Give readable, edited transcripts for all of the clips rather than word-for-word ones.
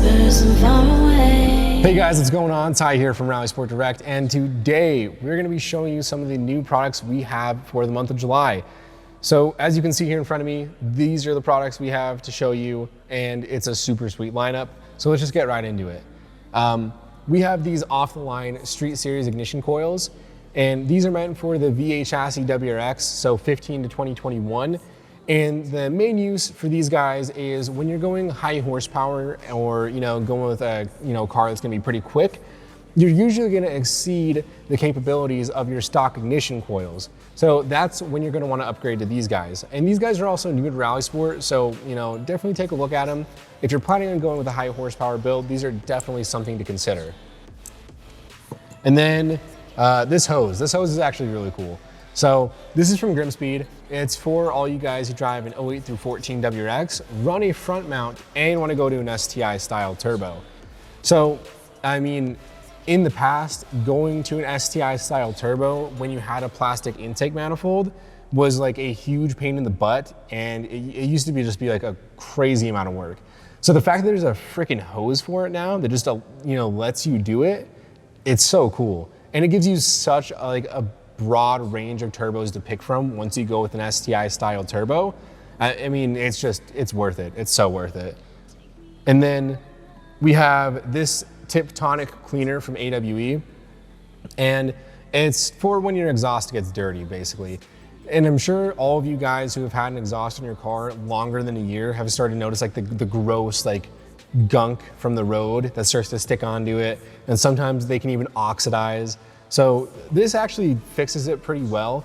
whispers and far away. Hey guys, what's going on? Ty here from RallySportDirect, and today we're going to be showing you some of the new products we have for the month of July. So as you can see here in front of me, these are the products we have to show you, and it's a super sweet lineup. So let's just get right into it. We have these off-the-line Street Series ignition coils, and these are meant for the V8 chassis WRX, so 15 to 2021. And the main use for these guys is when you're going high horsepower or going with a car that's going to be pretty quick, you're usually going to exceed the capabilities of your stock ignition coils. So that's when you're going to want to upgrade to these guys. And these guys are also new to RallySport, so definitely take a look at them. If you're planning on going with a high horsepower build, these are definitely something to consider. And then this hose is actually really cool. So this is from Grimspeed. It's for all you guys who drive an 08 through 14 WRX, run a front mount, and want to go to an STI style turbo. So, I mean, in the past, going to an STI style turbo when you had a plastic intake manifold was like a huge pain in the butt, and it used to just be like a crazy amount of work. So the fact that there's a freaking hose for it now that just lets you do it, it's so cool. And it gives you such a broad range of turbos to pick from once you go with an STI style turbo. I mean, it's worth it. It's so worth it. And then we have this Tonic Cleaner from AWE, and it's for when your exhaust gets dirty, basically. And I'm sure all of you guys who have had an exhaust in your car longer than a year have started to notice the gross gunk from the road that starts to stick onto it, and sometimes they can even oxidize. So this actually fixes it pretty well.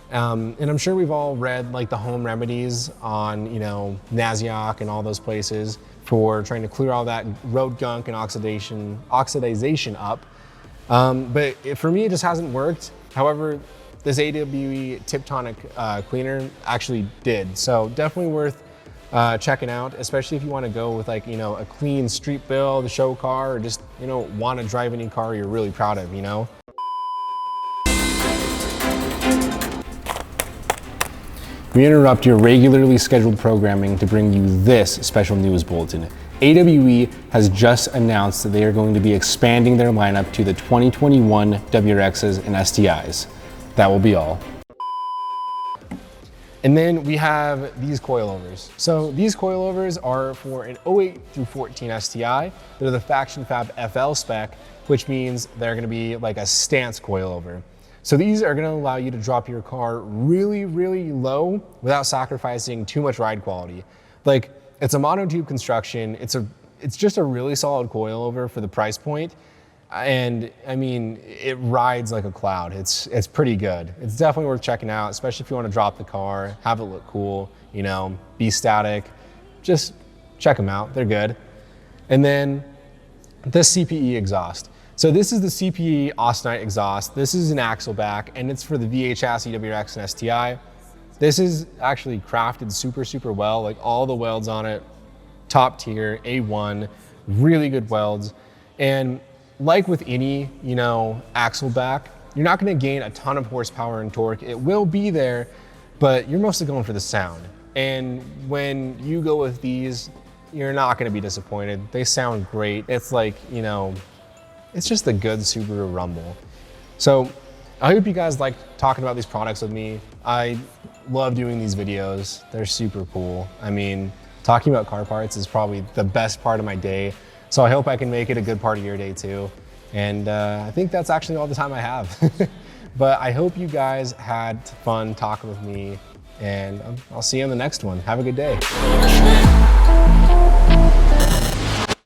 And I'm sure we've all read the home remedies on, Naziok and all those places for trying to clear all that road gunk and oxidization up. But for me, it just hasn't worked. However, this AWE Tonic Cleaner actually did. So definitely worth checking out, especially if you want to go with a clean street build, a show car, or just, want to drive any car you're really proud of, We interrupt your regularly scheduled programming to bring you this special news bulletin. AWE has just announced that they are going to be expanding their lineup to the 2021 WRXs and STIs. That will be all. And then we have these coilovers. So these coilovers are for an 08 through 14 STI. They're the Faction Fab FL spec, which means they're going to be a stance coilover. So these are going to allow you to drop your car really, really low without sacrificing too much ride quality. It's a monotube construction. It's just a really solid coilover for the price point. And I mean, it rides like a cloud. It's pretty good. It's definitely worth checking out, especially if you want to drop the car, have it look cool, be static. Just check them out. They're good. And then the CPE exhaust. So this is the CPE Austinite exhaust. This is an axle back, and it's for the V8 chassis WRX and STI. This is actually crafted super, super well. All the welds on it, top tier, A1, really good welds. And like with any, axle back, you're not going to gain a ton of horsepower and torque. It will be there, but you're mostly going for the sound. And when you go with these, you're not going to be disappointed. They sound great. It's it's just a good Subaru rumble. So I hope you guys like talking about these products with me. I love doing these videos. They're super cool. I mean, talking about car parts is probably the best part of my day. So I hope I can make it a good part of your day too. And I think that's actually all the time I have. But I hope you guys had fun talking with me, and I'll see you on the next one. Have a good day.